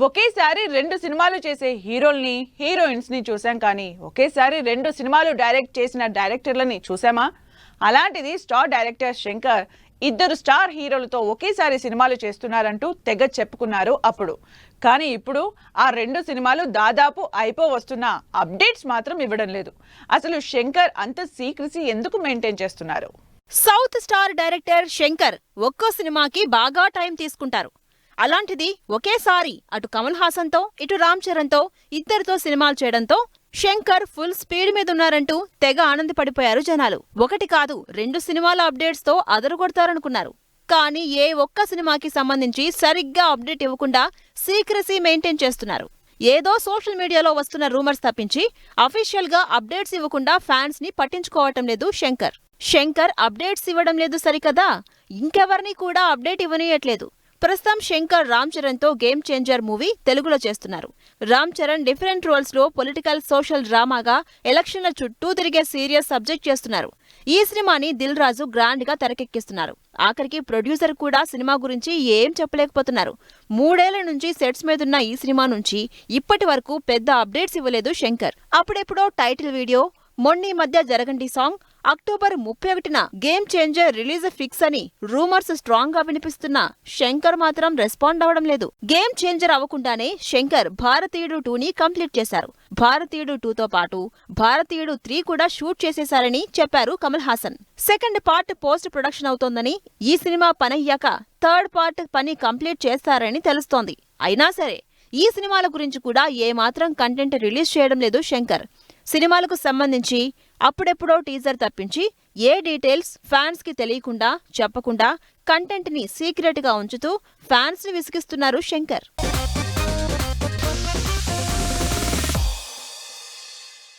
ఒకేసారి 2 సినిమాలు చేసే హీరోల్ని హీరోయిన్స్ ని చూసాం కానీ ఒకేసారి 2 సినిమాలు డైరెక్ట్ చేసిన డైరెక్టర్లని చూసామా? అలాంటిది స్టార్ డైరెక్టర్ శంకర్ 2 స్టార్ హీరోలతో ఒకేసారి సినిమాలు చేస్తున్నారంటూ తెగ చెప్పుకున్నారు అప్పుడు. కానీ ఇప్పుడు ఆ 2 సినిమాలు దాదాపు అయిపోవస్తున్న అప్డేట్స్ మాత్రం ఇవ్వడం లేదు. అసలు శంకర్ అంత సీక్రెసీ ఎందుకు మెయింటైన్ చేస్తున్నారు? సౌత్ స్టార్ డైరెక్టర్ శంకర్ ఒక్కో సినిమాకి బాగా టైం తీసుకుంటారు. అలాంటిది ఒకేసారి అటు కమల్ హాసన్తో ఇటు రామ్ చరణ్తో ఇద్దరితో సినిమాలు చేయడంతో శంకర్ ఫుల్ స్పీడ్ మీద ఉన్నారంటూ తెగ ఆనందపడిపోయారు జనాలు. 1 కాదు 2 సినిమాల అప్డేట్స్ తో అదరగొడతారనుకున్నారు. కానీ ఏ ఒక్క సినిమాకి సంబంధించి సరిగ్గా అప్డేట్ ఇవ్వకుండా సీక్రెసీ మెయింటైన్ చేస్తున్నారు. ఏదో సోషల్ మీడియాలో వస్తున్న రూమర్స్ తప్పించి అఫీషియల్ గా అప్డేట్స్ ఇవ్వకుండా ఫ్యాన్స్ ని పట్టించుకోవటం లేదు శంకర్. శంకర్ అప్డేట్స్ ఇవ్వడం లేదు సరికదా, ఇంకెవరిని కూడా అప్డేట్ ఇవ్వనీయట్లేదు. ప్రస్తుతం శంకర్ రామ్ చరణ్ తో గేమ్ చేంజర్ మూవీ తెలుగులో చేస్తున్నారు. రామ్ చరణ్ డిఫరెంట్ రోల్స్ లో పొలిటికల్ సోషల్ డ్రామాగా ఎలక్షన్ల చుట్టూ తిరిగే సీరియస్ సబ్జెక్ట్ చేస్తున్నారు. ఈ సినిమాని దిల్ రాజు గ్రాండ్ గా తెరకెక్కిస్తున్నారు. ఆఖరికి ప్రొడ్యూసర్ కూడా సినిమా గురించి ఏం చెప్పలేకపోతున్నారు. 3 ఏళ్ల నుంచి సెట్స్ మీదున్న ఈ సినిమా నుంచి ఇప్పటి వరకు పెద్ద అప్డేట్స్ ఇవ్వలేదు శంకర్. అప్పుడెప్పుడో టైటిల్ వీడియో, మొన్నీ మధ్య జరగండి సాంగ్, అక్టోబర్ 31న గేమ్ చేంజర్ రిలీజ్ ఫిక్స్ అని రూమర్స్ స్ట్రాంగ్ గా వినిపిస్తున్న శంకర్ మాత్రం రెస్పాండ్ అవడం లేదు. గేమ్ చేంజర్ అవ్వకుండానే శంకర్ భారతీయుడు 2ని కంప్లీట్ చేశారు. భారతీయుడు 2తో పాటు భారతీయుడు 3 కూడా షూట్ చేసేశారని చెప్పారు Kamal Haasan. Second part post production అవుతోందని, ఈ సినిమా పనయ్యాక థర్డ్ పార్ట్ పని కంప్లీట్ చేస్తారని తెలుస్తోంది. అయినా సరే ఈ సినిమాల గురించి కూడా ఏమాత్రం కంటెంట్ రిలీజ్ చేయడం లేదు శంకర్. సినిమాలకు సంబంధించి అప్పుడెప్పుడో టీజర్ తప్పించి ఏ డీటెయిల్స్ ఫ్యాన్స్ కి తెలియకుండా చెప్పకుండా కంటెంట్ ని సీక్రెట్ గా ఉంచుతూ ఫ్యాన్స్ ని విసిగిస్తున్నారు శంకర్.